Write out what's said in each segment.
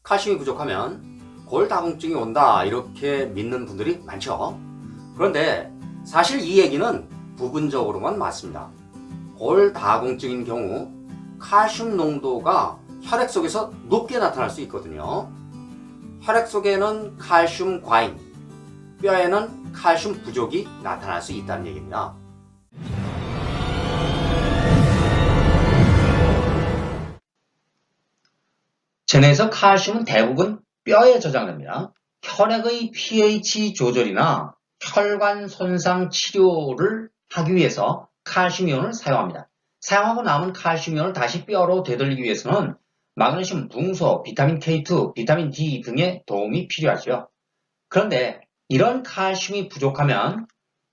칼슘이 부족하면 골다공증이 온다 이렇게 믿는 분들이 많죠. 그런데 사실 이 얘기는 부분적으로만 맞습니다. 골다공증인 경우 칼슘 농도가 혈액 속에서 높게 나타날 수 있거든요. 혈액 속에는 칼슘 과잉, 뼈에는 칼슘 부족이 나타날 수 있다는 얘기입니다. 체내에서 칼슘은 대부분 뼈에 저장됩니다. 혈액의 pH 조절이나 혈관 손상 치료를 하기 위해서 칼슘 이온을 사용합니다. 사용하고 남은 칼슘 이온을 다시 뼈로 되돌리기 위해서는 마그네슘, 붕소, 비타민 K2, 비타민 D 등의 도움이 필요하죠. 그런데 이런 칼슘이 부족하면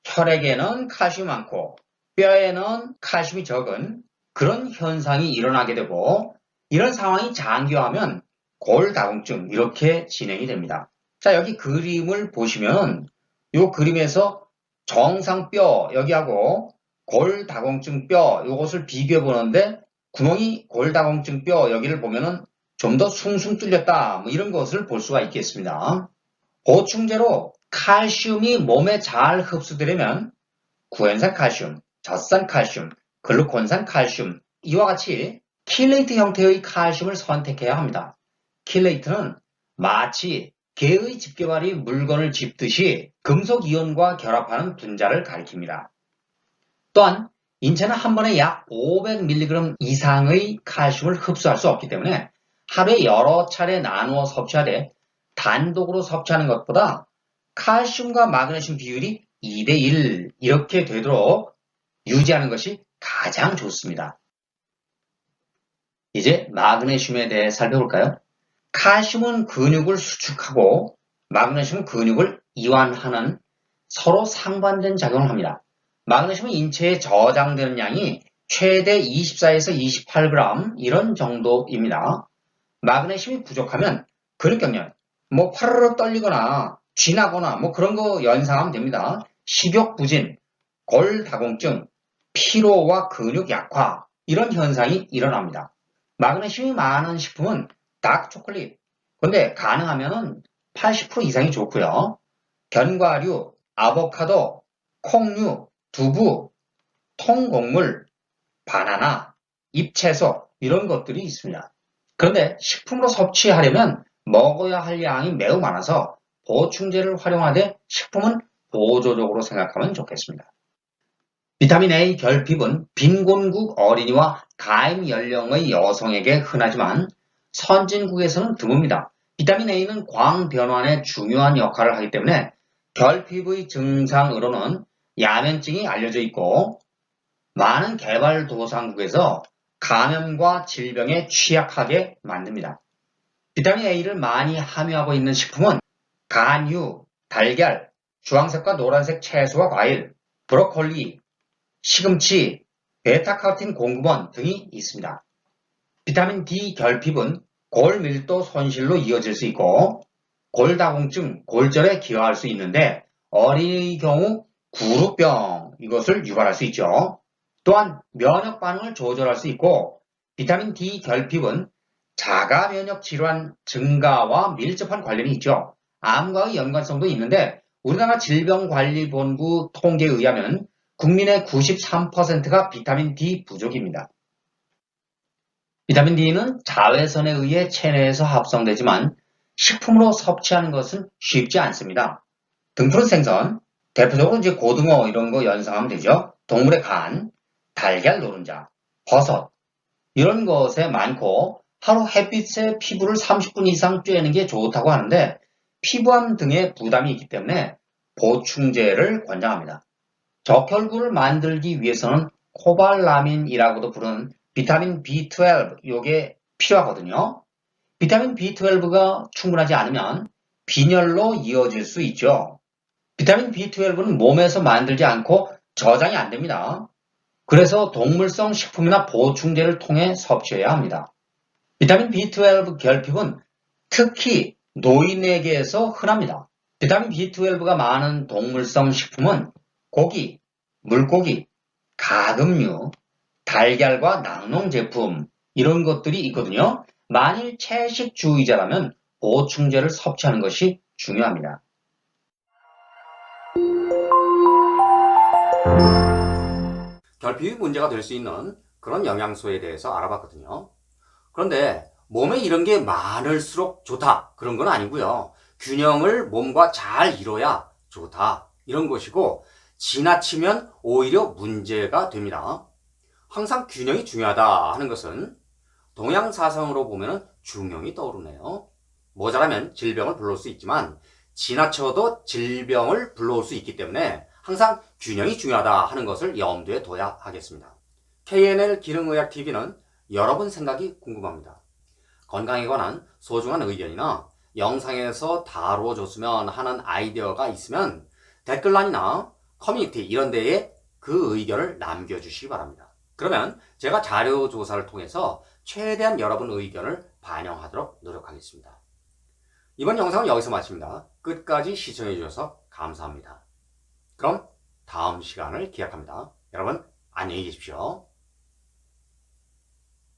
혈액에는 칼슘이 많고 뼈에는 칼슘이 적은 그런 현상이 일어나게 되고, 이런 상황이 장기화하면 골다공증 이렇게 진행이 됩니다. 자, 여기 그림을 보시면 이 그림에서 정상뼈 여기하고 골다공증 뼈 이것을 비교해 보는데, 구멍이 골다공증 뼈 여기를 보면은 좀 더 숭숭 뚫렸다 뭐 이런 것을 볼 수가 있겠습니다. 보충제로 칼슘이 몸에 잘 흡수되려면 구연산 칼슘, 젖산 칼슘, 글루콘산 칼슘 이와 같이 킬레이트 형태의 칼슘을 선택해야 합니다. 킬레이트는 마치 개의 집게발이 물건을 짚듯이 금속 이온과 결합하는 분자를 가리킵니다. 또한 인체는 한 번에 약 500mg 이상의 칼슘을 흡수할 수 없기 때문에 하루에 여러 차례 나누어 섭취하되 단독으로 섭취하는 것보다 칼슘과 마그네슘 비율이 2대1 이렇게 되도록 유지하는 것이 가장 좋습니다. 이제 마그네슘에 대해 살펴볼까요? 칼슘은 근육을 수축하고 마그네슘은 근육을 이완하는 서로 상반된 작용을 합니다. 마그네슘은 인체에 저장되는 양이 최대 24에서 28g 이런 정도입니다. 마그네슘이 부족하면 근육경련, 파르르 떨리거나 쥐나거나 그런 거 연상하면 됩니다. 식욕부진, 골다공증, 피로와 근육 약화 이런 현상이 일어납니다. 마그네슘이 많은 식품은 다크 초콜릿, 근데 가능하면 80% 이상이 좋고요. 견과류, 아보카도, 콩류, 두부, 통곡물, 바나나, 잎채소 이런 것들이 있습니다. 그런데 식품으로 섭취하려면 먹어야 할 양이 매우 많아서 보충제를 활용하되 식품은 보조적으로 생각하면 좋겠습니다. 비타민 A 결핍은 빈곤국 어린이와 가임 연령의 여성에게 흔하지만 선진국에서는 드뭅니다. 비타민 A는 광변환에 중요한 역할을 하기 때문에 결핍의 증상으로는 야면증이 알려져 있고, 많은 개발도상국에서 감염과 질병에 취약하게 만듭니다. 비타민 A를 많이 함유하고 있는 식품은 간유, 달걀, 주황색과 노란색 채소와 과일, 브로콜리, 시금치, 베타카로틴 공급원 등이 있습니다. 비타민 D 결핍은 골밀도 손실로 이어질 수 있고 골다공증, 골절에 기여할 수 있는데, 어린이의 경우 구루병 이것을 유발할 수 있죠. 또한 면역 반응을 조절할 수 있고, 비타민 D 결핍은 자가 면역 질환 증가와 밀접한 관련이 있죠. 암과의 연관성도 있는데, 우리나라 질병관리본부 통계에 의하면 국민의 93%가 비타민 D 부족입니다. 비타민 D는 자외선에 의해 체내에서 합성되지만 식품으로 섭취하는 것은 쉽지 않습니다. 등푸른 생선, 대표적으로 이제 고등어 이런 거 연상하면 되죠. 동물의 간, 달걀 노른자, 버섯 이런 것에 많고, 하루 햇빛에 피부를 30분 이상 쬐는 게 좋다고 하는데 피부암 등의 부담이 있기 때문에 보충제를 권장합니다. 적혈구를 만들기 위해서는 코발라민이라고도 부르는 비타민 B12 이게 필요하거든요. 비타민 B12가 충분하지 않으면 빈혈로 이어질 수 있죠. 비타민 B12는 몸에서 만들지 않고 저장이 안 됩니다. 그래서 동물성 식품이나 보충제를 통해 섭취해야 합니다. 비타민 B12 결핍은 특히 노인에게서 흔합니다. 비타민 B12가 많은 동물성 식품은 고기, 물고기, 가금류, 달걀과 낙농 제품 이런 것들이 있거든요. 만일 채식주의자라면 보충제를 섭취하는 것이 중요합니다. 결핍이 문제가 될 수 있는 그런 영양소에 대해서 알아봤거든요. 그런데 몸에 이런 게 많을수록 좋다 그런 건 아니고요. 균형을 몸과 잘 이뤄야 좋다 이런 것이고 지나치면 오히려 문제가 됩니다. 항상 균형이 중요하다 하는 것은 동양사상으로 보면 중용이 떠오르네요. 모자라면 질병을 불러올 수 있지만 지나쳐도 질병을 불러올 수 있기 때문에 항상 균형이 중요하다 하는 것을 염두에 둬야 하겠습니다. KNL 기능의학TV는 여러분 생각이 궁금합니다. 건강에 관한 소중한 의견이나 영상에서 다뤄줬으면 하는 아이디어가 있으면 댓글란이나 커뮤니티 이런 데에 그 의견을 남겨주시기 바랍니다. 그러면 제가 자료 조사를 통해서 최대한 여러분 의견을 반영하도록 노력하겠습니다. 이번 영상은 여기서 마칩니다. 끝까지 시청해 주셔서 감사합니다. 그럼 다음 시간을 기약합니다. 여러분 안녕히 계십시오.